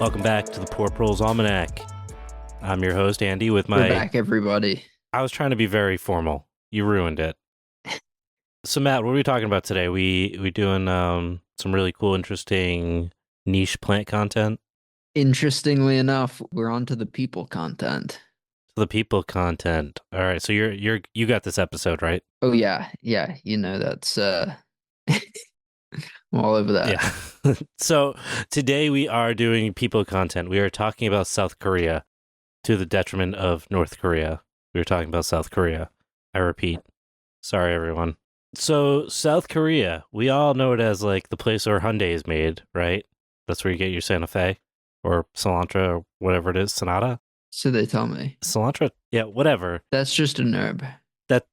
Welcome back to the Poor Proles Almanac. I'm your host, Andy, with We're back, everybody. I was trying to be very formal. You ruined it. So, Matt, what are we talking about today? We doing some really cool, interesting niche plant content? Interestingly enough, we're on to the people content. The people content. All right, so you got this episode, right? Oh yeah, that's I'm all over that. Yeah. So, today we are doing people content. We are talking about South Korea to the detriment of North Korea. We were talking about South Korea. I repeat. Sorry, everyone. So, South Korea, we all know it as like the place where Hyundai is made, right? That's where you get your Santa Fe or Cilantro or whatever it is. Sonata? So they tell me. Cilantro? Yeah, whatever. That's just an herb. That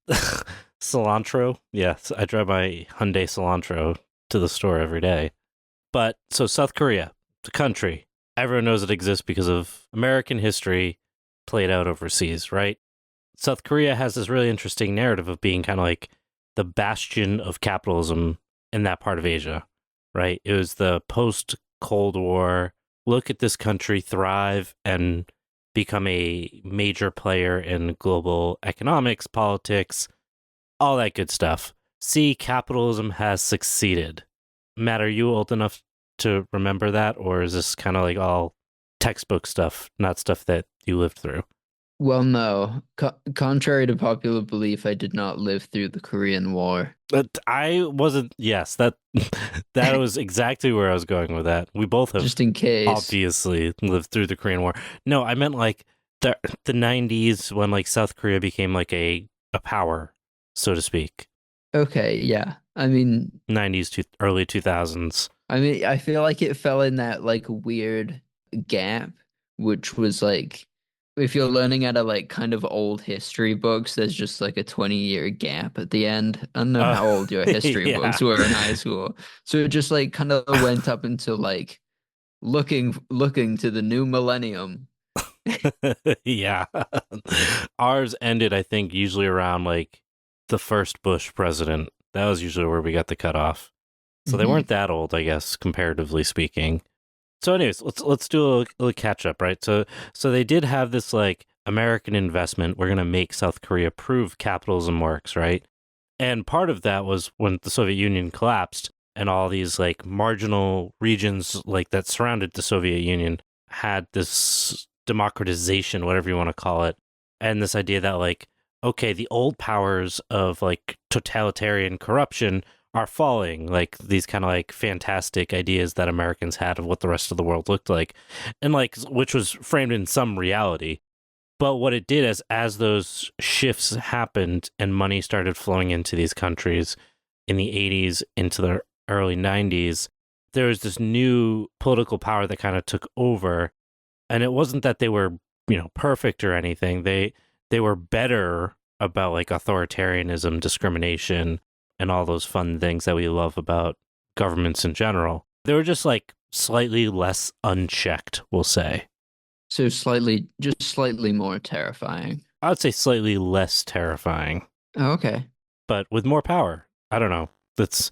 cilantro? Yes, I drive my Hyundai Cilantro to the store every day. But so South Korea, the country, everyone knows it exists because of American history played out overseas, right? South Korea has this really interesting narrative of being kind of like the bastion of capitalism in that part of Asia, right? It was the post-Cold War, look at this country thrive and become a major player in global economics, politics, all that good stuff. See, capitalism has succeeded. Matt, are you old enough to remember that, or is this kind of like all textbook stuff, not stuff that you lived through? Well, no. Contrary to popular belief, I did not live through the Korean War. But I wasn't. Yes, that that was exactly where I was going with that. We both have Just in case. obviously lived through the Korean War. No, I meant like the 90s when like South Korea became like a power, so to speak. Okay, yeah. I mean, 90s to early 2000s. I feel like it fell in that like weird gap, which was like if you're learning out of like kind of old history books, there's just like a 20-year gap at the end. I don't know Uh, how old your history yeah. books were in high school. So it just like kind of went up into like looking to the new millennium. Yeah. Ours ended, I think, usually around like the first Bush president. That was usually where we got the cutoff. So they Hmm. weren't that old, I guess, comparatively speaking. So, anyways, let's do a little catch up, right? So they did have this like American investment. We're gonna make South Korea prove capitalism works, right? And part of that was when the Soviet Union collapsed, and all these like marginal regions like that surrounded the Soviet Union had this democratization, whatever you want to call it, and this idea that like, okay, the old powers of like totalitarian corruption are falling, like these kind of like fantastic ideas that Americans had of what the rest of the world looked like, and like which was framed in some reality. But what it did is, as those shifts happened and money started flowing into these countries in the 80s into the early 90s, there was this new political power that kind of took over. And it wasn't that they were, perfect or anything. They were better about like authoritarianism, discrimination, and all those fun things that we love about governments in general. They were just like slightly less unchecked, we'll say. So just slightly more terrifying. I would say slightly less terrifying, Oh, okay. but with more power. I don't know. It's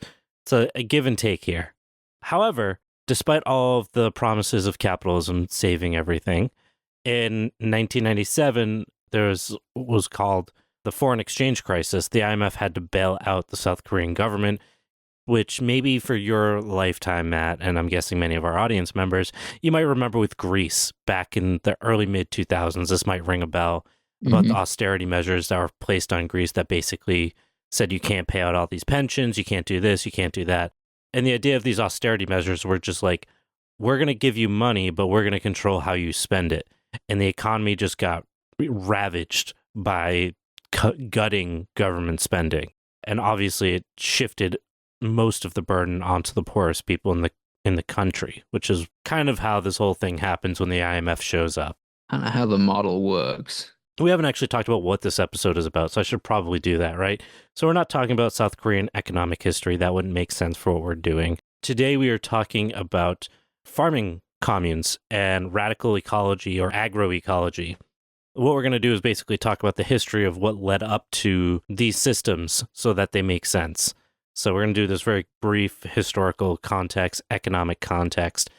a give and take here. However, despite all of the promises of capitalism saving everything, in 1997 there was called the foreign exchange crisis. The IMF had to bail out the South Korean government, which maybe for your lifetime, Matt, and I'm guessing many of our audience members, you might remember with Greece back in the early mid 2000s. This might ring a bell about the Hmm. austerity measures that were placed on Greece that basically said you can't pay out all these pensions, you can't do this, you can't do that. And the idea of these austerity measures were just like, we're going to give you money, but we're going to control how you spend it. And the economy just got ravaged by gutting government spending. And obviously it shifted most of the burden onto the poorest people in the country, which is kind of how this whole thing happens when the IMF shows up. I don't know how the model works. We haven't actually talked about what this episode is about, so I should probably do that, right? So we're not talking about South Korean economic history. That wouldn't make sense for what we're doing. Today we are talking about farming communes and radical ecology or agroecology. What we're going to do is basically talk about the history of what led up to these systems so that they make sense. So we're going to do this very brief historical context, economic context,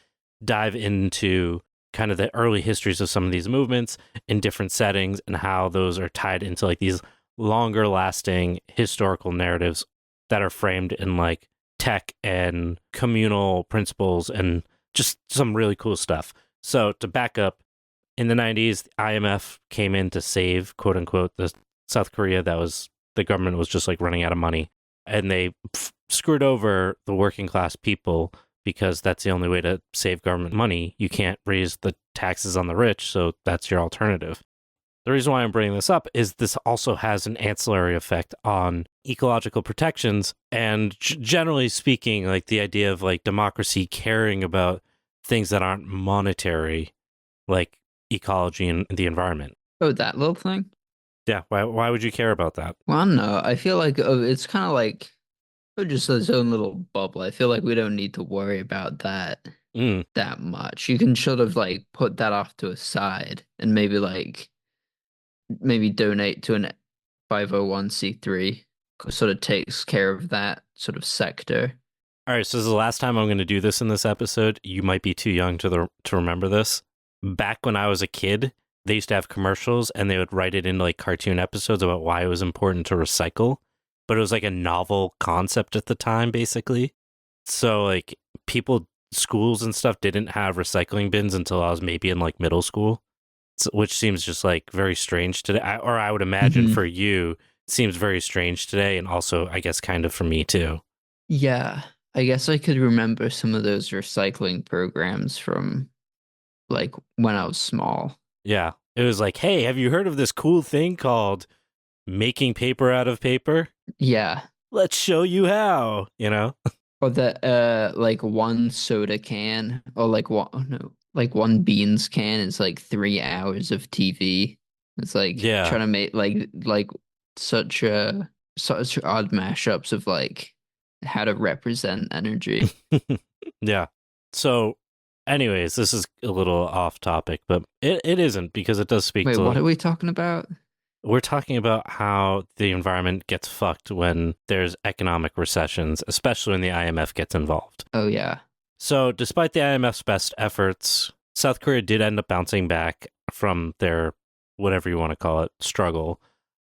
dive into kind of the early histories of some of these movements in different settings and how those are tied into like these longer lasting historical narratives that are framed in like tech and communal principles and just some really cool stuff. So to back up, in the 90s, the IMF came in to save, quote unquote, the South Korea that was, the government was just like running out of money. And they screwed over the working class people because that's the only way to save government money. You can't raise the taxes on the rich, so that's your alternative. The reason why I'm bringing this up is this also has an ancillary effect on ecological protections and generally speaking, like the idea of like democracy caring about things that aren't monetary, like ecology and the environment. Oh, that little thing? Yeah, why would you care about that? Well, I don't know. I feel like it's kind of like just its own little bubble. I feel like we don't need to worry about that Mm, that much. You can sort of like put that off to a side and maybe donate to an 501(c)(3 sort of takes care of that sort of sector. All right, so this is the last time I'm going to do this in this episode. You might be too young to remember this. Back when I was a kid, they used to have commercials and they would write it into like cartoon episodes about why it was important to recycle, but it was like a novel concept at the time, basically. So like schools and stuff didn't have recycling bins until I was maybe in like middle school, which seems just like very strange today. Or I would imagine Hmm. for you, it seems very strange today, and also I guess kind of for me too. Yeah, I guess I could remember some of those recycling programs from like when I was small. Yeah. It was like, hey, have you heard of this cool thing called making paper out of paper? Yeah. Let's show you how, you know? Or that like one soda can or like one oh no like one beans can is like 3 hours of TV. It's like Yeah. trying to make like such such odd mashups of like how to represent energy. Yeah. So, anyways, this is a little off topic, but it isn't because it does speak Wait, what to. are we talking about? We're talking about how the environment gets fucked when there's economic recessions, especially when the IMF gets involved. Oh yeah. So, despite the IMF's best efforts, South Korea did end up bouncing back from their, whatever you want to call it, struggle.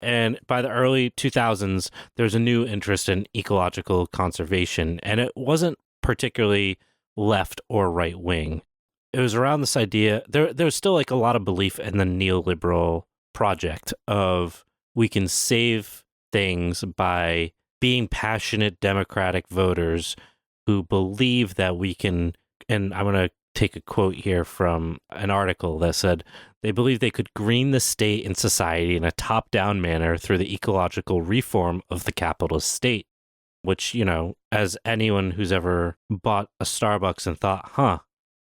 And by the early 2000s, there's a new interest in ecological conservation, and it wasn't particularly left or right wing. It was around this idea, there's still like a lot of belief in the neoliberal project of we can save things by being passionate democratic voters who believe that we can, and I'm going to take a quote here from an article that said they believe they could green the state and society in a top down manner through the ecological reform of the capitalist state. Which, you know, as anyone who's ever bought a Starbucks and thought, huh,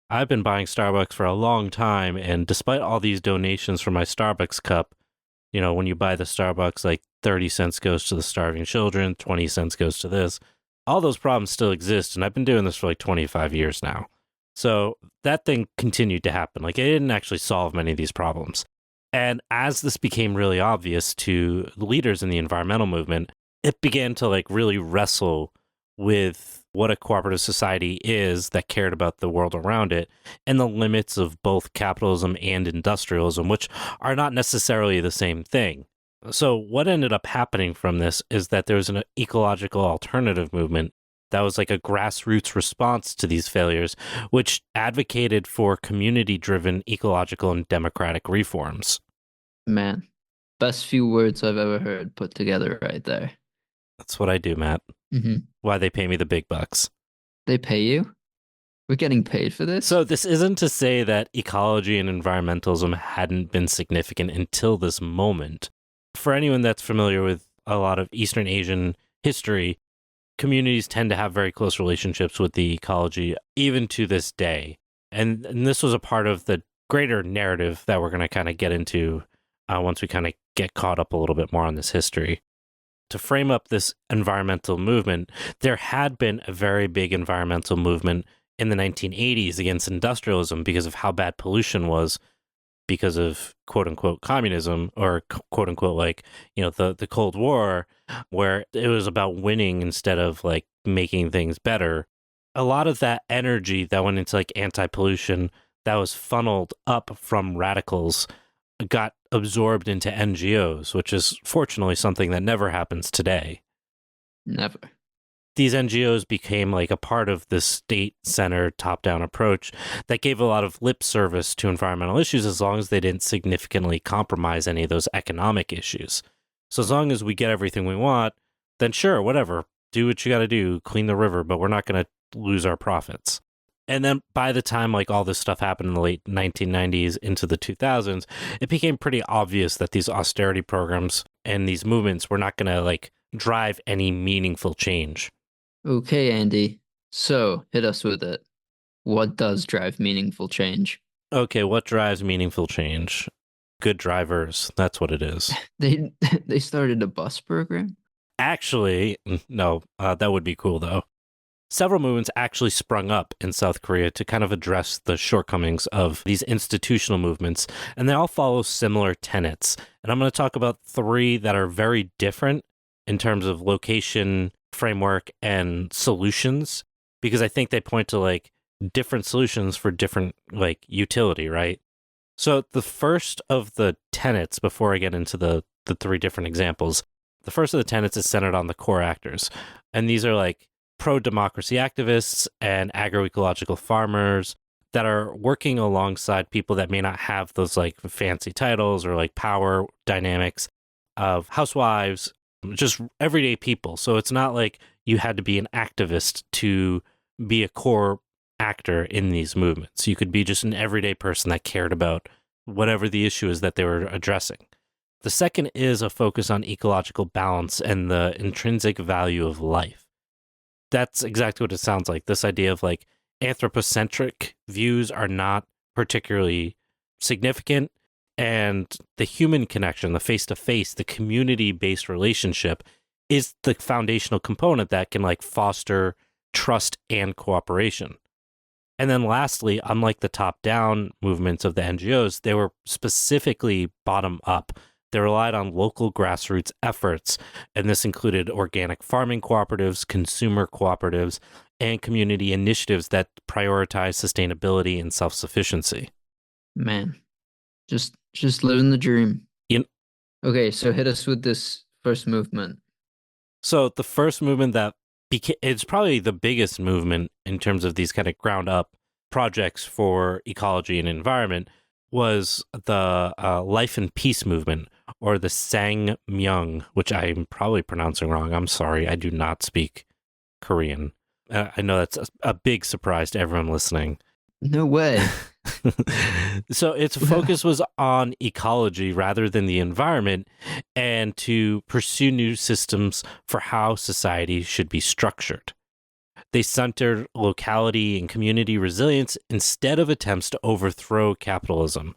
I've been buying Starbucks for a long time. And despite all these donations for my Starbucks cup, you know, when you buy the Starbucks, like 30 cents goes to the starving children, 20 cents goes to this. All those problems still exist. And I've been doing this for like 25 years now. So that thing continued to happen. Like it didn't actually solve many of these problems. And as this became really obvious to the leaders in the environmental movement, it began to like really wrestle with what a cooperative society is that cared about the world around it and the limits of both capitalism and industrialism, which are not necessarily the same thing. So, what ended up happening from this is that there was an ecological alternative movement that was like a grassroots response to these failures, which advocated for community driven ecological and democratic reforms. Man, best few words I've ever heard put together right there. That's what I do, Matt. Hmm. Why they pay me the big bucks. They pay you? We're getting paid for this? So this isn't to say that ecology and environmentalism hadn't been significant until this moment. For anyone that's familiar with a lot of Eastern Asian history, communities tend to have very close relationships with the ecology, even to this day. And this was a part of the greater narrative that we're going to kind of get into once we kind of get caught up a little bit more on this history. To frame up this environmental movement, there had been a very big environmental movement in the 1980s against industrialism because of how bad pollution was because of quote unquote communism or quote unquote like, you know, the Cold War, where it was about winning instead of like making things better. A lot of that energy that went into like anti-pollution, that was funneled up from radicals got absorbed into NGOs, which is fortunately something that never happens today. Never. These NGOs became like a part of the state-centered top-down approach that gave a lot of lip service to environmental issues as long as they didn't significantly compromise any of those economic issues. So as long as we get everything we want, then sure, whatever, do what you got to do, clean the river, but we're not going to lose our profits. And then by the time like all this stuff happened in the late 1990s into the 2000s, it became pretty obvious that these austerity programs and these movements were not going to like drive any meaningful change. Okay, Andy. So hit us with it. What does drive meaningful change? Okay, what drives meaningful change? Good drivers. That's what it is. They they started a bus program? Actually, no, that would be cool though. Several movements actually sprung up in South Korea to kind of address the shortcomings of these institutional movements, and they all follow similar tenets. And I'm going to talk about three that are very different in terms of location, framework, and solutions, because I think they point to like different solutions for different like utility, right? So the first of the tenets, before I get into the three different examples, the first of the tenets is centered on the core actors. And these are like pro-democracy activists and agroecological farmers that are working alongside people that may not have those like fancy titles or like power dynamics of housewives, just everyday people. So it's not like you had to be an activist to be a core actor in these movements. You could be just an everyday person that cared about whatever the issue is that they were addressing. The second is a focus on ecological balance and the intrinsic value of life. That's exactly what it sounds like. This idea of like anthropocentric views are not particularly significant, and the human connection, the face-to-face, the community-based relationship is the foundational component that can like foster trust and cooperation. And then lastly, unlike the top-down movements of the NGOs, they were specifically bottom-up. They relied on local grassroots efforts, and this included organic farming cooperatives, consumer cooperatives, and community initiatives that prioritize sustainability and self-sufficiency. Man, just living the dream. You Okay, so hit us with this first movement. So the first movement that it's probably the biggest movement in terms of these kind of ground up projects for ecology and environment was the Life and Peace movement, or the Sangmyeong, which I'm probably pronouncing wrong. I'm sorry. I do not speak Korean. I know that's a big surprise to everyone listening. No way. So its focus was on ecology rather than the environment, and to pursue new systems for how society should be structured. They centered locality and community resilience instead of attempts to overthrow capitalism.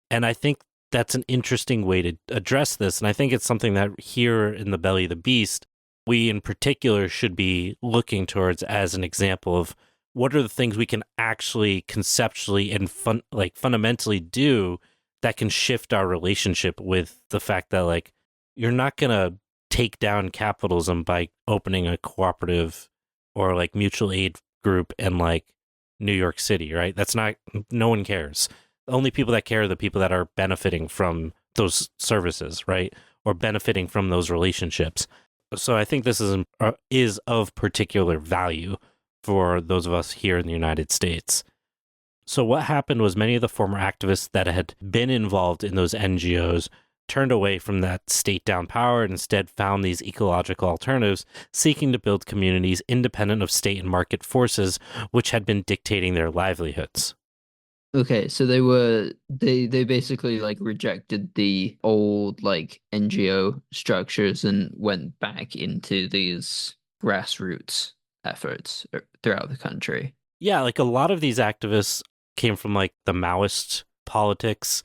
And I think that's an interesting way to address this. And I think it's something that here in the Belly of the Beast, we in particular should be looking towards as an example of what are the things we can actually conceptually and fundamentally do that can shift our relationship with the fact that like you're not going to take down capitalism by opening a cooperative or like mutual aid group in like New York City, right? That's not, no one cares. The only people that care are the people that are benefiting from those services, right? Or benefiting from those relationships. So I think this is of particular value for those of us here in the United States. So what happened was many of the former activists that had been involved in those NGOs turned away from that state-down power and instead found these ecological alternatives, seeking to build communities independent of state and market forces, which had been dictating their livelihoods. Okay, so they basically like rejected the old like NGO structures and went back into these grassroots efforts throughout the country. Yeah, like a lot of these activists came from like the Maoist politics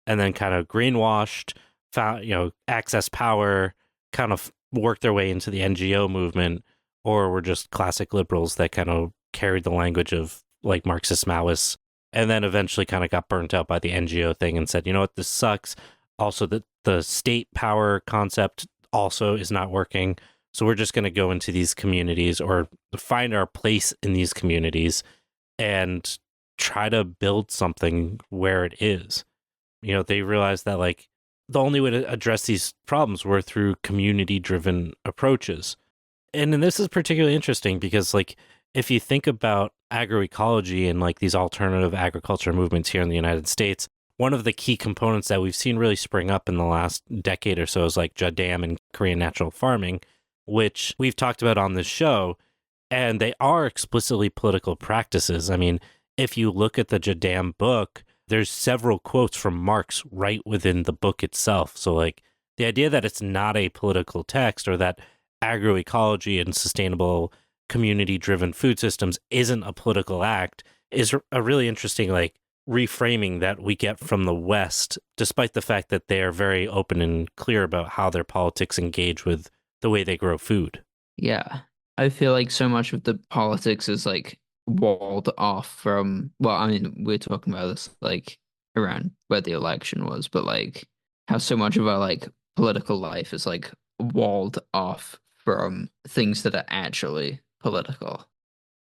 and then kind of greenwashed, found, access power, kind of worked their way into the NGO movement, or were just classic liberals that kind of carried the language of like Marxist Maoists, and then eventually kind of got burnt out by the NGO thing and said, you know what, this sucks. Also, the state power concept also is not working. So we're just going to go into these communities or find our place in these communities and try to build something where it is. They realized that like the only way to address these problems were through community-driven approaches. And this is particularly interesting because like if you think about agroecology and like these alternative agriculture movements here in the United States, one of the key components that we've seen really spring up in the last decade or so is like Jadam and Korean natural farming, which we've talked about on this show, and they are explicitly political practices. I mean, if you look at the Jadam book, there's several quotes from Marx right within the book itself. So like the idea that it's not a political text or that agroecology and sustainable community-driven food systems isn't a political act is a really interesting like reframing that we get from the West, despite the fact that they are very open and clear about how their politics engage with the way they grow food. Yeah. I feel like so much of the politics is like walled off from, well, I mean, we're talking about this like around where the election was, but like how so much of our like political life is like walled off from things that are actually political.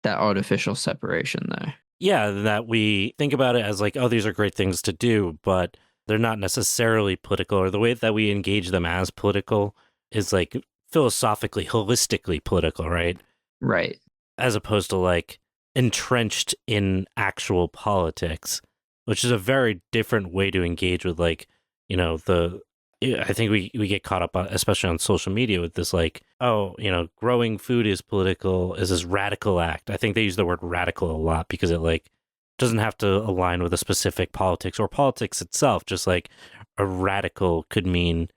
That artificial separation there. Yeah, that we think about it as like, oh, these are great things to do, but they're not necessarily political, or the way that we engage them as political is like philosophically, holistically political, right? Right. As opposed to like entrenched in actual politics, which is a very different way to engage with like, I think we get caught up, especially on social media, with this like, oh, growing food is political, is this radical act. I think they use the word radical a lot because it like doesn't have to align with a specific politics or politics itself. Just like a radical could mean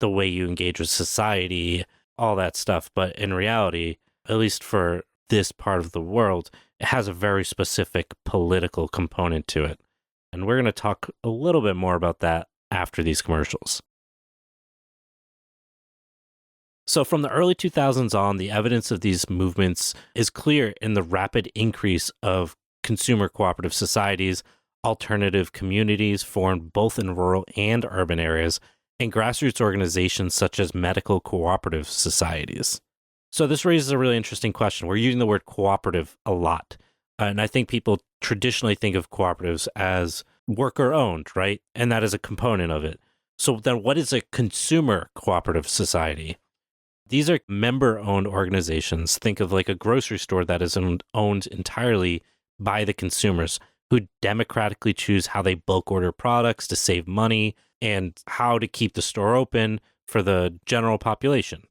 the way you engage with society, all that stuff. But in reality, at least for this part of the world, it has a very specific political component to it. And we're going to talk a little bit more about that after these commercials. So from the early 2000s on, the evidence of these movements is clear in the rapid increase of consumer cooperative societies, alternative communities formed both in rural and urban areas, and grassroots organizations such as medical cooperative societies. So this raises a really interesting question. We're using the word cooperative a lot. And I think people traditionally think of cooperatives as worker-owned, right? And that is a component of it. So then what is a consumer cooperative society? These are member-owned organizations. Think of like a grocery store that is owned entirely by the consumers who democratically choose how they bulk order products to save money and how to keep the store open for the general population.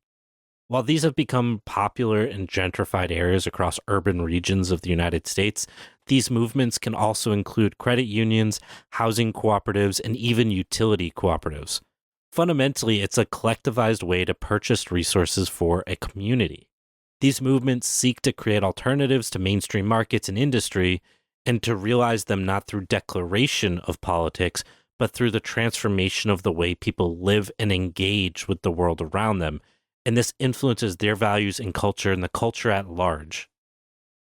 While these have become popular in gentrified areas across urban regions of the United States, these movements can also include credit unions, housing cooperatives, and even utility cooperatives. Fundamentally, it's a collectivized way to purchase resources for a community. These movements seek to create alternatives to mainstream markets and industry, and to realize them not through declaration of politics, but through the transformation of the way people live and engage with the world around them. And this influences their values and culture and the culture at large.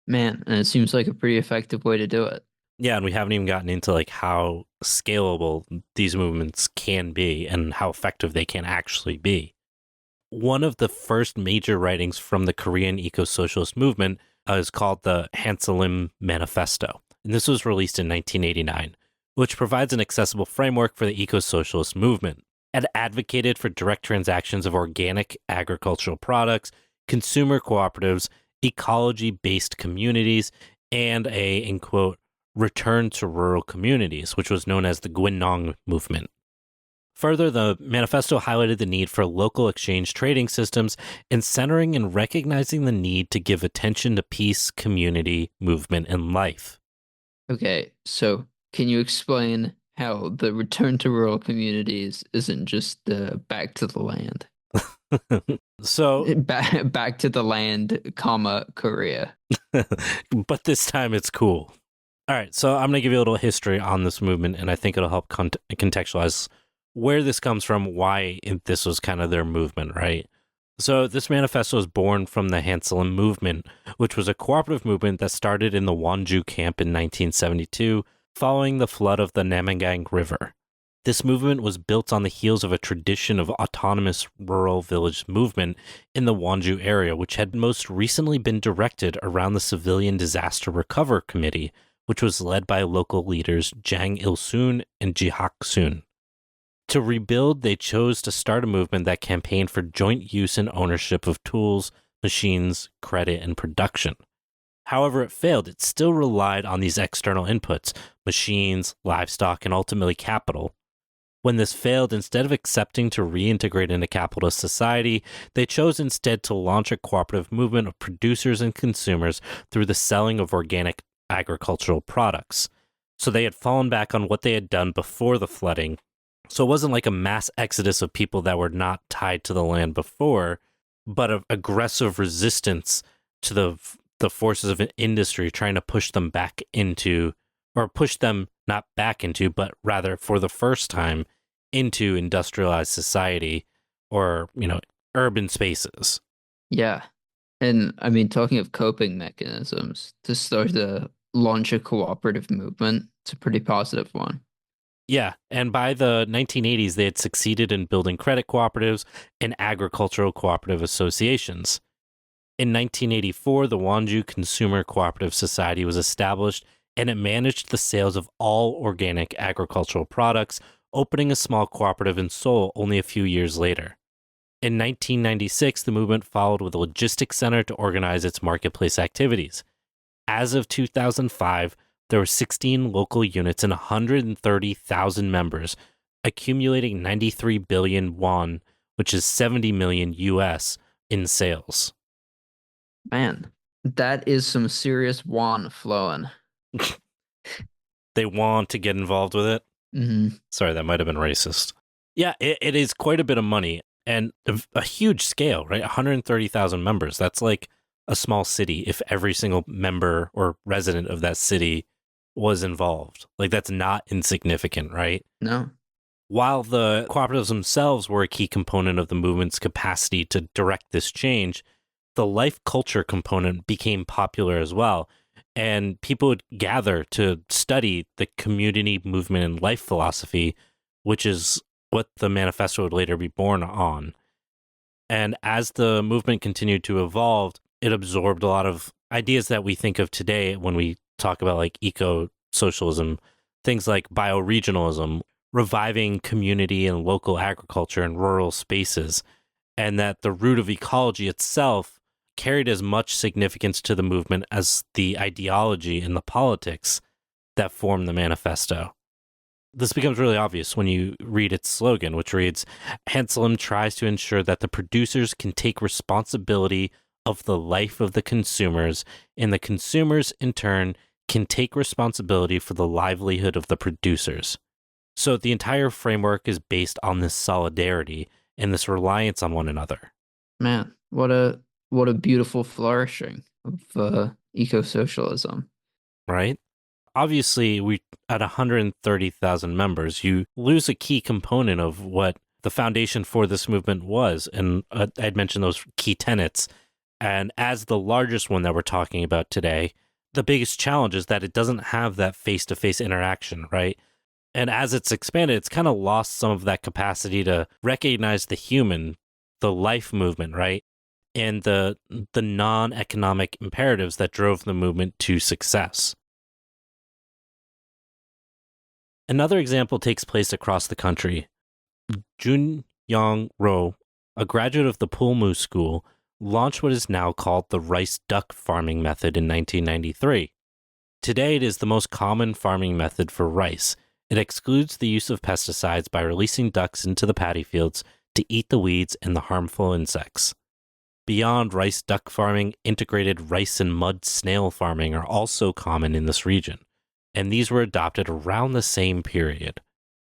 Man, and it seems like a pretty effective way to do it. Yeah, and we haven't even gotten into like how scalable these movements can be and how effective they can actually be. One of the first major writings from the Korean eco-socialist movement is called the Hanselim Manifesto, and this was released in 1989, which provides an accessible framework for the eco-socialist movement. It advocated for direct transactions of organic agricultural products, consumer cooperatives, ecology-based communities, and a, in quote, return to rural communities, which was known as the Gwinnong movement. Further, the manifesto highlighted the need for local exchange trading systems and centering and recognizing the need to give attention to peace, community, movement, and life. Okay, so can you explain how the return to rural communities isn't just back to the land? So, back to the land, comma, Korea. but this time it's cool. All right, so I'm going to give you a little history on this movement, and I think it'll help contextualize where this comes from, why this was kind of their movement, right? So this manifesto was born from the Hanselim movement, which was a cooperative movement that started in the Wonju camp in 1972, following the flood of the Namagang River. This movement was built on the heels of a tradition of autonomous rural village movement in the Wonju area, which had most recently been directed around the Civilian Disaster Recovery Committee, which was led by local leaders Jang Il-sun and Ji Hak-sun. To rebuild, they chose to start a movement that campaigned for joint use and ownership of tools, machines, credit, and production. However, it failed. It still relied on these external inputs, machines, livestock, and ultimately capital. When this failed, instead of accepting to reintegrate into capitalist society, they chose instead to launch a cooperative movement of producers and consumers through the selling of organic agricultural products. So they had fallen back on what they had done before the flooding. So it wasn't like a mass exodus of people that were not tied to the land before, but of aggressive resistance to the forces of an industry trying to push them back into, or push them not back into, but rather for the first time into industrialized society or, urban spaces. Yeah. And I mean, talking of coping mechanisms, to start to launch a cooperative movement, it's a pretty positive one. Yeah, and by the 1980s, they had succeeded in building credit cooperatives and agricultural cooperative associations. In 1984, the Wonju Consumer Cooperative Society was established, and it managed the sales of all organic agricultural products, opening a small cooperative in Seoul only a few years later. In 1996, the movement followed with a logistics center to organize its marketplace activities. As of 2005, there were 16 local units and 130,000 members, accumulating 93 billion won, which is 70 million US, in sales. Man, that is some serious won flowing. They want to get involved with it. Mm-hmm. Sorry, that might have been racist. Yeah, it is quite a bit of money and a huge scale, right? 130,000 members. That's like a small city if every single member or resident of that city was involved. Like, that's not insignificant, right? No. While the cooperatives themselves were a key component of the movement's capacity to direct this change, the life culture component became popular as well. And people would gather to study the community movement and life philosophy, which is what the manifesto would later be born on. And as the movement continued to evolve, it absorbed a lot of ideas that we think of today when we talk about like eco-socialism, things like bioregionalism, reviving community and local agriculture in rural spaces, and that the root of ecology itself carried as much significance to the movement as the ideology and the politics that formed the manifesto. This becomes really obvious when you read its slogan, which reads, Hanselm tries to ensure that the producers can take responsibility of the life of the consumers, and the consumers, in turn, can take responsibility for the livelihood of the producers. So the entire framework is based on this solidarity and this reliance on one another. Man, what a beautiful flourishing of eco-socialism. Right? Obviously, we at 130,000 members, you lose a key component of what the foundation for this movement was. And I'd mentioned those key tenets. And as the largest one that we're talking about today, the biggest challenge is that it doesn't have that face-to-face interaction, right? And as it's expanded, it's kind of lost some of that capacity to recognize the human, the life movement, right? And the non-economic imperatives that drove the movement to success. Another example takes place across the country. Jun Yong Ro, a graduate of the Pulmu School, launched what is now called the rice duck farming method in 1993. Today, it is the most common farming method for rice. It excludes the use of pesticides by releasing ducks into the paddy fields to eat the weeds and the harmful insects. Beyond rice duck farming, integrated rice and mud snail farming are also common in this region, and these were adopted around the same period.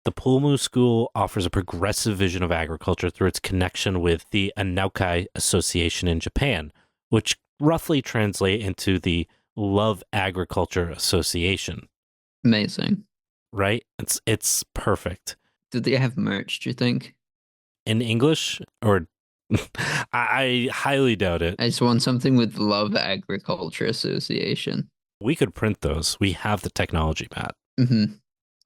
The Pulmu School offers a progressive vision of agriculture through its connection with the Agroecology Association in Japan, which roughly translate into the Love Agriculture Association. Amazing. Right? It's perfect. Did they have merch, do you think? In English? Or I highly doubt it. I just want something with Love Agriculture Association. We could print those. We have the technology, Matt. Mm-hmm.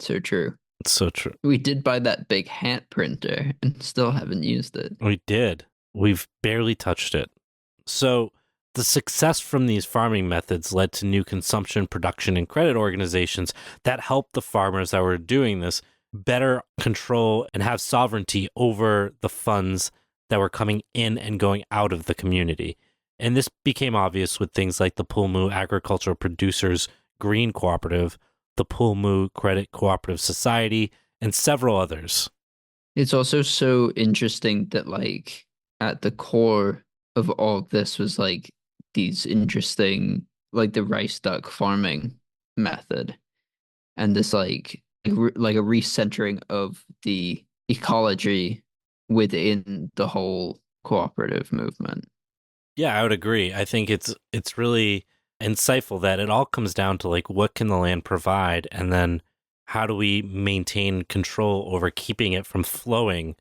So true. It's so true. We did buy that big hat printer and still haven't used it. We did. We've barely touched it. So The success from these farming methods led to new consumption, production, and credit organizations that helped the farmers that were doing this better control and have sovereignty over the funds that were coming in and going out of the community. And this became obvious with things like the Pulmu Agricultural Producers Green Cooperative, the Pulmu Credit Cooperative Society, and several others. It's also so interesting that like at the core of all of this was like these interesting like the rice duck farming method and this like a recentering of the ecology within the whole cooperative movement. Yeah, I would agree. I think it's really insightful that it all comes down to like what can the land provide and then how do we maintain control over keeping it from flowing.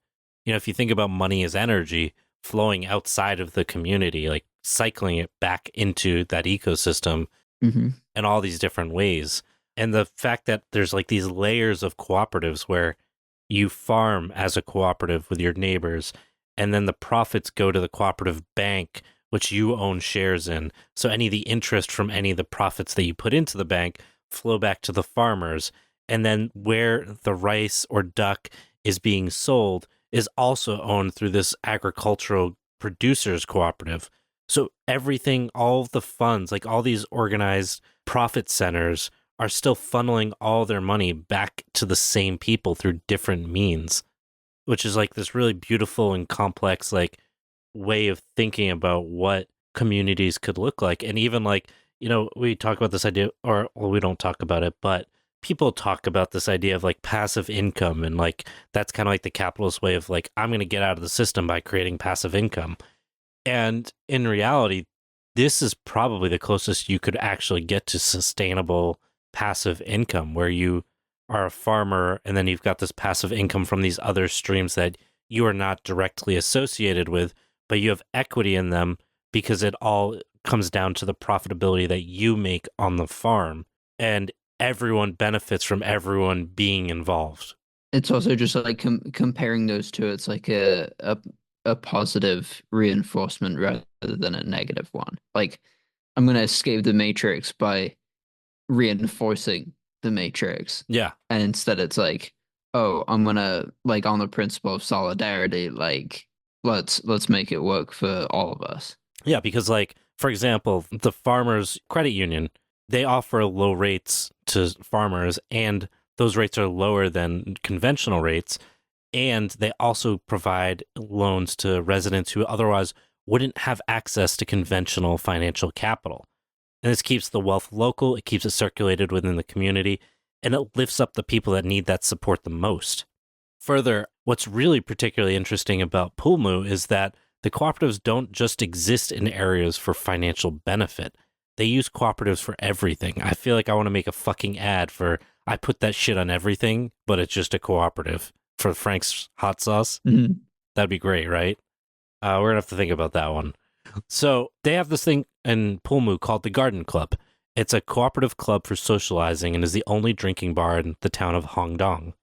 If you think about money as energy flowing outside of the community, like cycling it back into that ecosystem Mm-hmm. in all these different ways. And the fact that there's like these layers of cooperatives where you farm as a cooperative with your neighbors, and then the profits go to the cooperative bank, which you own shares in. So any of the interest from any of the profits that you put into the bank flow back to the farmers. And then where the rice or duck is being sold is also owned through this agricultural producers cooperative. So everything, all of the funds, like all these organized profit centers are still funneling all their money back to the same people through different means, which is like this really beautiful and complex like way of thinking about what communities could look like. And even like, we talk about this idea, or well, we don't talk about it, but people talk about this idea of like passive income. And like, that's kind of like the capitalist way of like, I'm going to get out of the system by creating passive income. And in reality, this is probably the closest you could actually get to sustainable passive income, where you are a farmer and then you've got this passive income from these other streams that you are not directly associated with, but you have equity in them because it all comes down to the profitability that you make on the farm. And everyone benefits from everyone being involved. It's also just like comparing those two. It's like a positive reinforcement rather than a negative one. Like I'm gonna escape the matrix by reinforcing the matrix, Yeah. and instead it's like, oh, I'm gonna like on the principle of solidarity, like let's make it work for all of us. Yeah, because like, for example, the farmers credit union, they offer low rates to farmers, and those rates are lower than conventional rates. And they also provide loans to residents who otherwise wouldn't have access to conventional financial capital. And this keeps the wealth local, it keeps it circulated within the community, and it lifts up the people that need that support the most. Further, what's really particularly interesting about Pulmu is that the cooperatives don't just exist in areas for financial benefit. They use cooperatives for everything. I feel like I want to make a fucking ad for I put that shit on everything, but it's just a cooperative for Frank's hot sauce. Mhm. That'd be great, right? We're gonna have to think about that one. So they have this thing in Pulmu called the Garden Club. It's a cooperative club for socializing and is the only drinking bar in the town of Hongdong.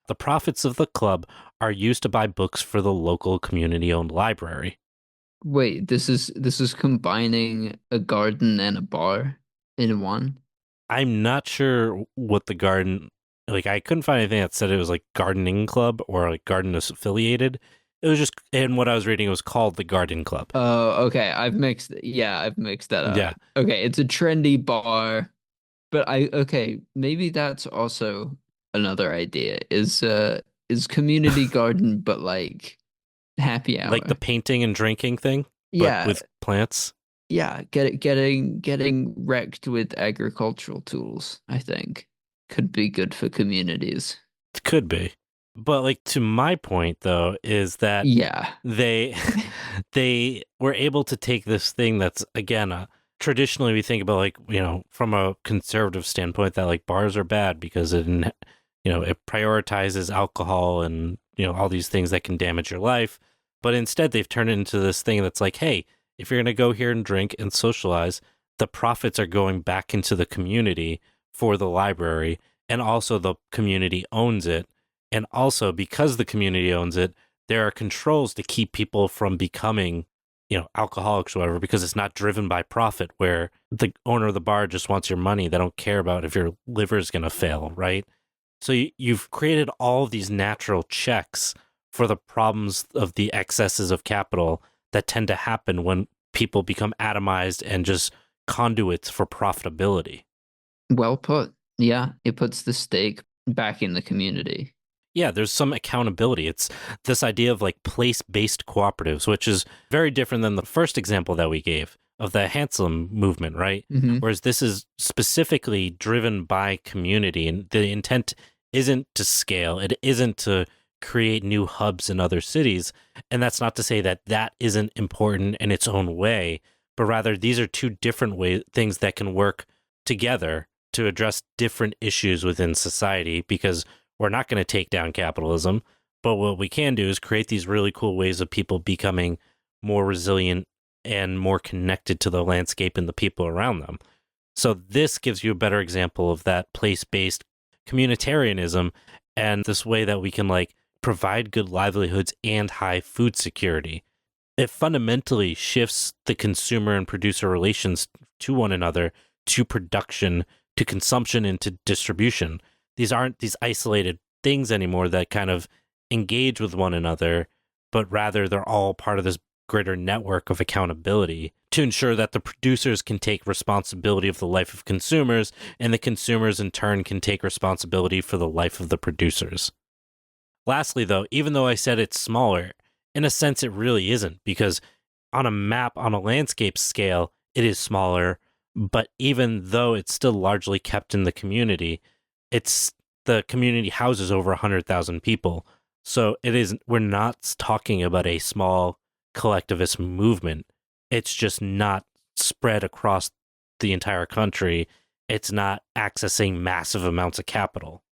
The profits of the club are used to buy books for the local community-owned library. Wait, this is combining a garden and a bar in one? I'm not sure what the garden, like I couldn't find anything that said it was like gardening club or like garden affiliated. It was just, and what I was reading, it was called the Garden Club. Oh, okay. I've mixed that up. Yeah. Okay, it's a trendy bar, but okay, maybe that's also another idea. Is community garden but like happy Like the hour. painting and drinking thing, but Yeah, with plants. yeah, getting wrecked with agricultural tools, I think, could be good for communities. It could be. But like to my point though, is that Yeah. they they were able to take this thing that's again traditionally we think about like from a conservative standpoint that like bars are bad because it prioritizes alcohol and all these things that can damage your life, but instead they've turned it into this thing that's like, hey, if you're going to go here and drink and socialize, the profits are going back into the community for the library, and also the community owns it, and also because the community owns it, there are controls to keep people from becoming alcoholics or whatever, because it's not driven by profit, where the owner of the bar just wants your money. They don't care about if your liver is going to fail, right? So you've created all of these natural checks for the problems of the excesses of capital that tend to happen when people become atomized and just conduits for profitability. Well put. Yeah, it puts the stake back in the community. Yeah, there's some accountability. It's this idea of like place-based cooperatives, which is very different than the first example that we gave of the Handsome movement, right? Hmm. Whereas this is specifically driven by community, and the intent isn't to scale, it isn't to create new hubs in other cities. And that's not to say that that isn't important in its own way, but rather these are two different things that can work together to address different issues within society, because we're not going to take down capitalism, but what we can do is create these really cool ways of people becoming more resilient and more connected to the landscape and the people around them. So this gives you a better example of that place-based communitarianism, and this way that we can like provide good livelihoods and high food security. It fundamentally shifts the consumer and producer relations to one another, to production, to consumption, and to distribution. These aren't these isolated things anymore that kind of engage with one another, but rather they're all part of this greater network of accountability to ensure that the producers can take responsibility of the life of consumers, and the consumers in turn can take responsibility for the life of the producers. Lastly, though, even though I said it's smaller, in a sense it really isn't, because on a map, on a landscape scale, it is smaller, but even though it's still largely kept in the community, it's the community houses over 100,000 people. So we're not talking about a small collectivist movement. It's just not spread across the entire country. It's not accessing massive amounts of capital.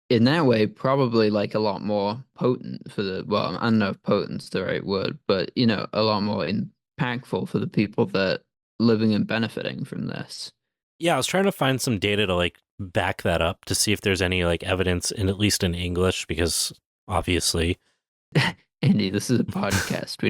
In that way, probably like a lot more potent for well, I don't know if potent's the right word, but a lot more impactful for the people that living and benefiting from this. Yeah, I was trying to find some data to like back that up to see if there's any like evidence in at least in English, because obviously Andy, this is a podcast. We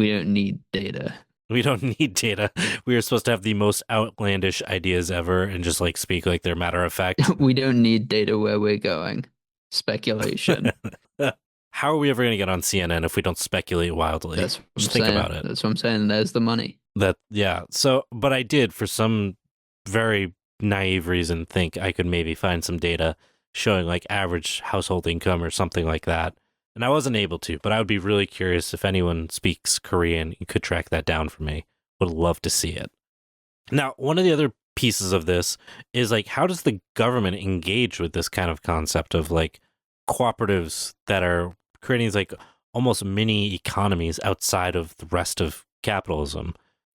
don't need data. we don't need data. We are supposed to have the most outlandish ideas ever and just like speak like they're matter of fact. We don't need data where we're going. Speculation. How are we ever going to get on CNN if we don't speculate wildly? That's what Just I'm think saying. about it. That's what I'm saying. There's the money. Yeah. So, but I did, for some very naive reason, think I could maybe find some data showing like average household income or something like that. And I wasn't able to, but I would be really curious if anyone speaks Korean and could track that down for me. Would love to see it. Now, one of the other pieces of this is like, how does the government engage with this kind of concept of like cooperatives that are creating these like almost mini economies outside of the rest of capitalism?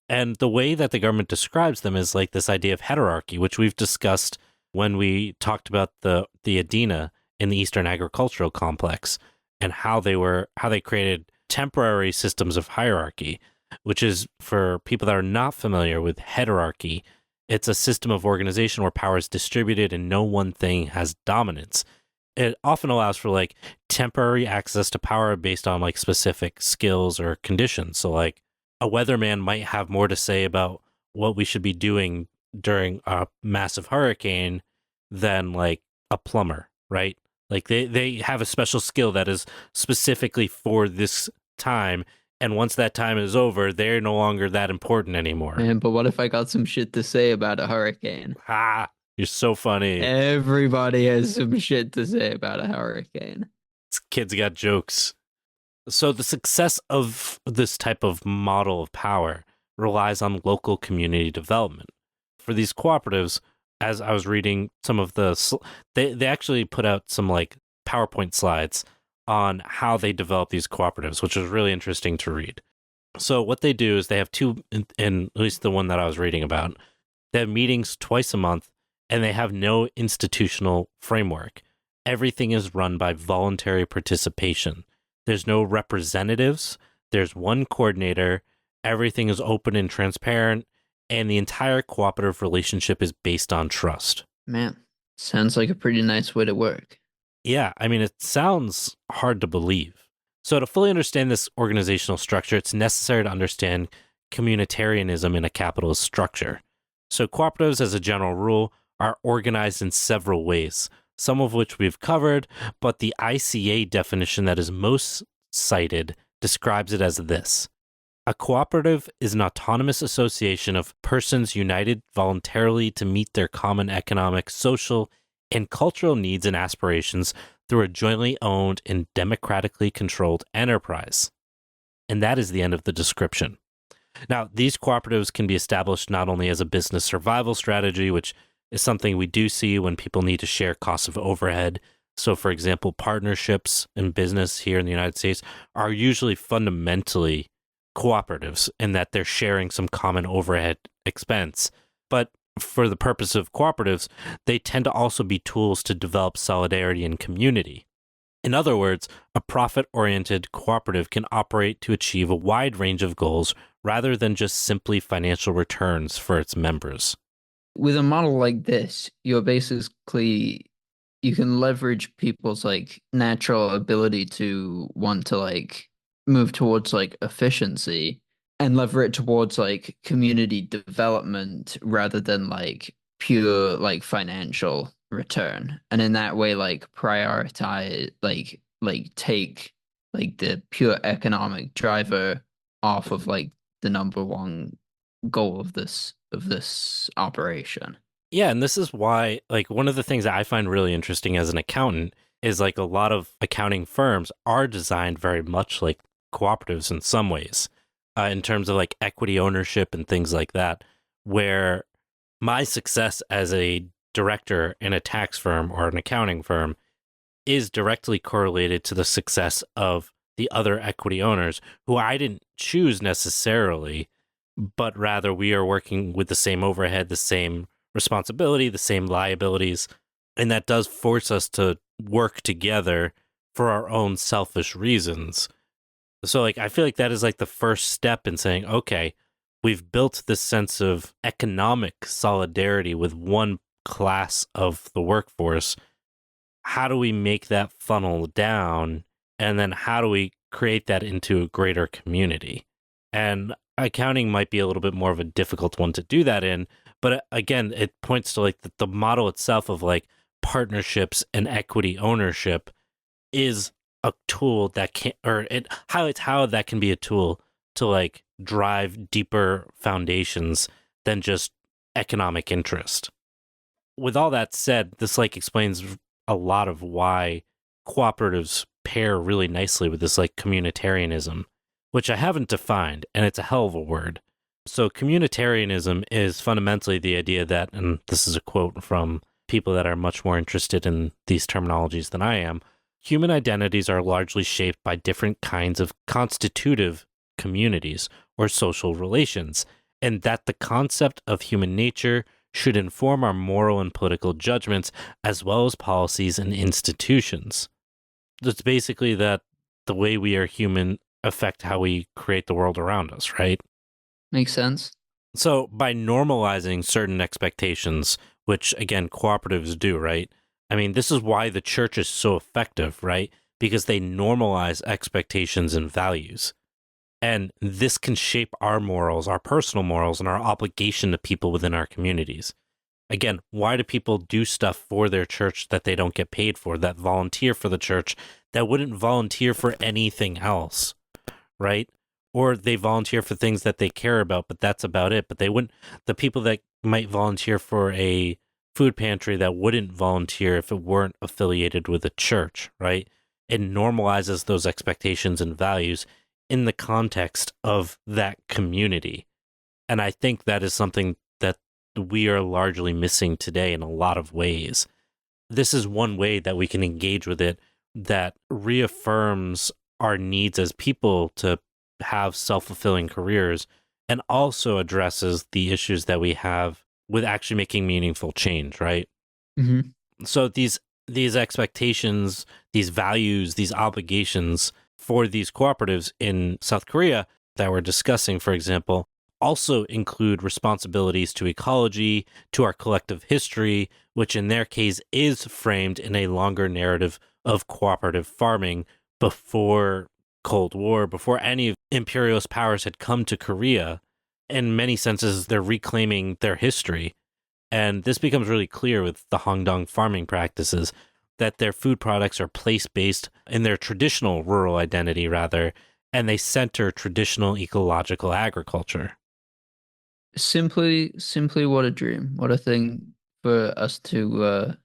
And the way that the government describes them is like this idea of hierarchy, which we've discussed when we talked about the ADINA in the Eastern Agricultural Complex, and how they created temporary systems of hierarchy, which is, for people that are not familiar with hierarchy, it's a system of organization where power is distributed and no one thing has dominance. It often allows for like temporary access to power based on like specific skills or conditions. So like a weatherman might have more to say about what we should be doing during a massive hurricane than like a plumber, right? Like they have a special skill that is specifically for this time. And once that time is over, they're no longer that important anymore. Man, but what if I got some shit to say about a hurricane? Ha! You're so funny. Everybody has some shit to say about a hurricane. This kid's got jokes. So the success of this type of model of power relies on local community development. For these cooperatives, as I was reading some of they actually put out some like PowerPoint slides on how they develop these cooperatives, which was really interesting to read. So what they do is they have two, in at least the one that I was reading about, they have meetings twice a month, and they have no institutional framework. Everything is run by voluntary participation. There's no representatives. There's one coordinator. Everything is open and transparent, and the entire cooperative relationship is based on trust. Man, sounds like a pretty nice way to work. Yeah, I mean, it sounds hard to believe. So to fully understand this organizational structure, it's necessary to understand communitarianism in a capitalist structure. So cooperatives, as a general rule, are organized in several ways, some of which we've covered, but the ICA definition that is most cited describes it as this. A cooperative is an autonomous association of persons united voluntarily to meet their common economic, social, and cultural needs and aspirations through a jointly owned and democratically controlled enterprise. And that is the end of the description. Now, these cooperatives can be established not only as a business survival strategy, which is something we do see when people need to share costs of overhead. So, for example, partnerships in business here in the United States are usually fundamentally cooperatives in that they're sharing some common overhead expense. But for the purpose of cooperatives, they tend to also be tools to develop solidarity and community. In other words, a profit-oriented cooperative can operate to achieve a wide range of goals rather than just simply financial returns for its members. With a model like this, you're basically you can leverage people's like natural ability to want to like move towards like efficiency and lever it towards like community development rather than like pure like financial return. And in that way like prioritize like take like the pure economic driver off of like the number one goal of this operation. Yeah, and this is why, like, one of the things that I find really interesting as an accountant is like a lot of accounting firms are designed very much like cooperatives in some ways, in terms of like equity ownership and things like that, where my success as a director in a tax firm or an accounting firm is directly correlated to the success of the other equity owners who I didn't choose necessarily, but rather we are working with the same overhead, the same responsibility, the same liabilities. And that does force us to work together for our own selfish reasons. So, like, I feel like that is like the first step in saying, okay, we've built this sense of economic solidarity with one class of the workforce. How do we make that funnel down? And then how do we create that into a greater community? And accounting might be a little bit more of a difficult one to do that in. But again, it points to like the model itself of like partnerships and equity ownership is a tool that can, or it highlights how that can be a tool to like drive deeper foundations than just economic interest. With all that said, this like explains a lot of why cooperatives pair really nicely with this like communitarianism, which I haven't defined, and it's a hell of a word. So communitarianism is fundamentally the idea that, and this is a quote from people that are much more interested in these terminologies than I am, human identities are largely shaped by different kinds of constitutive communities or social relations, and that the concept of human nature should inform our moral and political judgments as well as policies and institutions. It's basically that the way we are human affect how we create the world around us, right? Makes sense. So by normalizing certain expectations, which again, cooperatives do, right? I mean, this is why the church is so effective, right? Because they normalize expectations and values. And this can shape our morals, our personal morals, and our obligation to people within our communities. Again, why do people do stuff for their church that they don't get paid for, that volunteer for the church, that wouldn't volunteer for anything else, right? Or they volunteer for things that they care about, but that's about it. But they wouldn't, the people that might volunteer for a food pantry that wouldn't volunteer if it weren't affiliated with a church, right? It normalizes those expectations and values in the context of that community. And I think that is something that we are largely missing today in a lot of ways. This is one way that we can engage with it that reaffirms our needs as people to have self-fulfilling careers and also addresses the issues that we have with actually making meaningful change, right? Mm-hmm. So these expectations, these values, these obligations for these cooperatives in South Korea that we're discussing, for example, also include responsibilities to ecology, to our collective history, which in their case is framed in a longer narrative of cooperative farming before Cold War, before any imperialist powers had come to Korea. In many senses, they're reclaiming their history. And this becomes really clear with the Hongdong farming practices, that their food products are place-based in their traditional rural identity, rather, and they center traditional ecological agriculture. Simply what a dream. What a thing for us to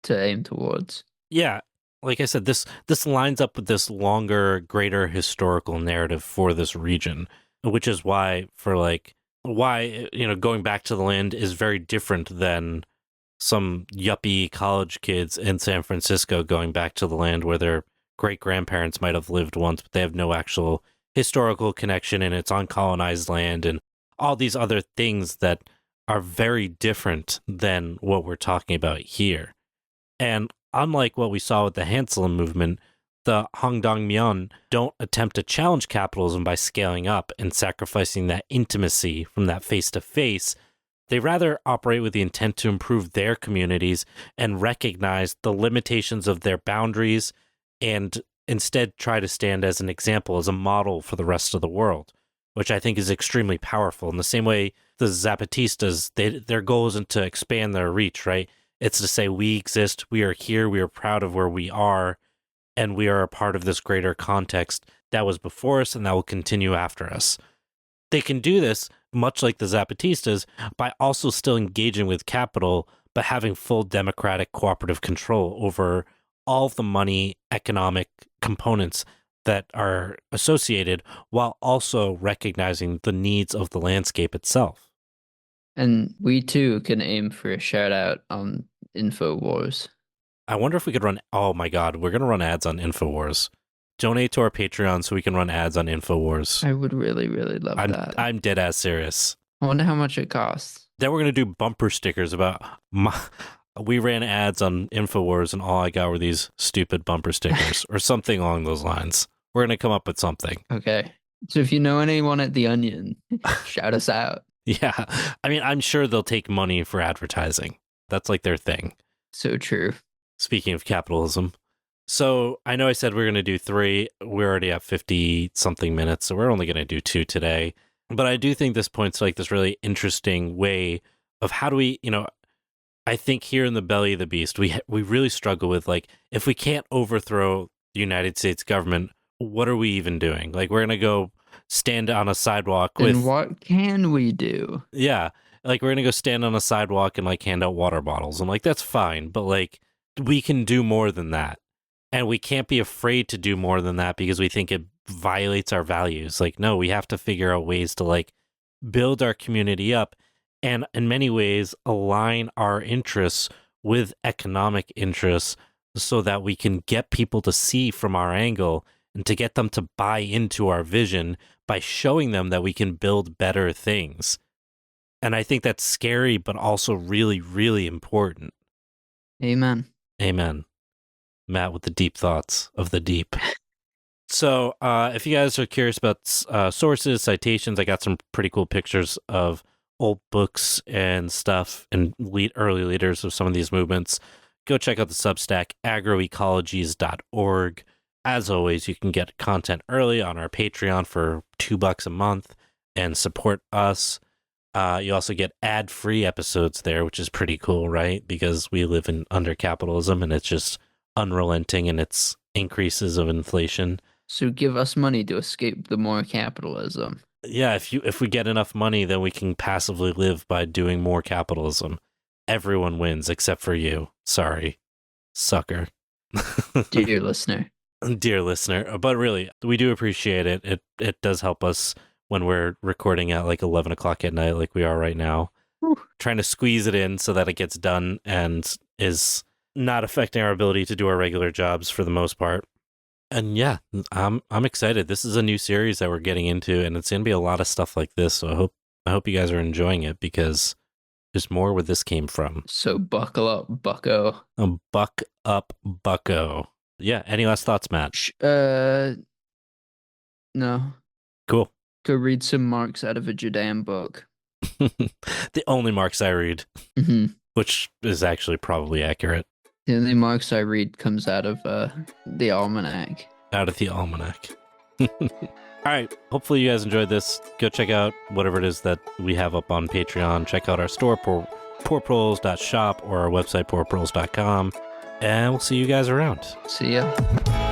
aim towards. Yeah, like I said, this lines up with this longer, greater historical narrative for this region, which is why going back to the land is very different than some yuppie college kids in San Francisco going back to the land where their great grandparents might have lived once, but they have no actual historical connection and it's on colonized land and all these other things that are very different than what we're talking about here. And unlike what we saw with the Hanseling movement, the Hongdongmyeon don't attempt to challenge capitalism by scaling up and sacrificing that intimacy from that face to face. They rather operate with the intent to improve their communities and recognize the limitations of their boundaries and instead try to stand as an example, as a model for the rest of the world, which I think is extremely powerful. In the same way, the Zapatistas, their goal isn't to expand their reach, right? It's to say we exist, we are here, we are proud of where we are, and we are a part of this greater context that was before us and that will continue after us. They can do this, much like the Zapatistas, by also still engaging with capital, but having full democratic cooperative control over all of the money, economic components that are associated, while also recognizing the needs of the landscape itself. And we too can aim for a shout out on InfoWars. I wonder if we could run. Oh my God, we're going to run ads on InfoWars. Donate to our Patreon so we can run ads on InfoWars. I would really, really love that. I'm dead ass serious. I wonder how much it costs. Then we're going to do bumper stickers about we ran ads on InfoWars and all I got were these stupid bumper stickers or something along those lines. We're going to come up with something. Okay. So if you know anyone at The Onion, shout us out. Yeah. I mean, I'm sure they'll take money for advertising. That's like their thing. So true. Speaking of capitalism. So I know I said we are going to do 3. We're already at 50 something minutes, so we're only going to do 2 today. But I do think this points to like this really interesting way of how do we, I think here in the belly of the beast, we really struggle with like, if we can't overthrow the United States government, what are we even doing? Like we're going to go stand on a sidewalk with... And what can we do? Yeah. Like we're going to go stand on a sidewalk and like hand out water bottles. And like, that's fine. But like, we can do more than that. And we can't be afraid to do more than that because we think it violates our values. Like, no, we have to figure out ways to like build our community up and in many ways align our interests with economic interests so that we can get people to see from our angle and to get them to buy into our vision by showing them that we can build better things. And I think that's scary, but also really, really important. Amen. Amen. Matt with the deep thoughts of the deep. So if you guys are curious about sources, citations, I got some pretty cool pictures of old books and stuff and early leaders of some of these movements. Go check out the Substack, agroecologies.org. As always, you can get content early on our Patreon for $2 a month and support us. You also get ad-free episodes there, which is pretty cool, right? Because we live under capitalism and it's just unrelenting in its increases of inflation. So give us money to escape the more capitalism. Yeah, if we get enough money, then we can passively live by doing more capitalism. Everyone wins except for you. Sorry, sucker. Dear listener. Dear listener. But really, we do appreciate it. It does help us when we're recording at like 11 o'clock at night like we are right now. Whew. Trying to squeeze it in so that it gets done and is not affecting our ability to do our regular jobs for the most part. And yeah, I'm excited. This is a new series that we're getting into, and it's going to be a lot of stuff like this. So I hope you guys are enjoying it because there's more where this came from. So buckle up, bucko. Buck up, bucko. Yeah. Any last thoughts, Matt? No. Cool. Go read some Marx out of a Judean book. The only Marx I read, which is actually probably accurate. The only Marx I read comes out of the almanac. Out of the almanac. All right. Hopefully you guys enjoyed this. Go check out whatever it is that we have up on Patreon. Check out our store, poorproles.shop, or our website, poorproles.com. And we'll see you guys around. See ya.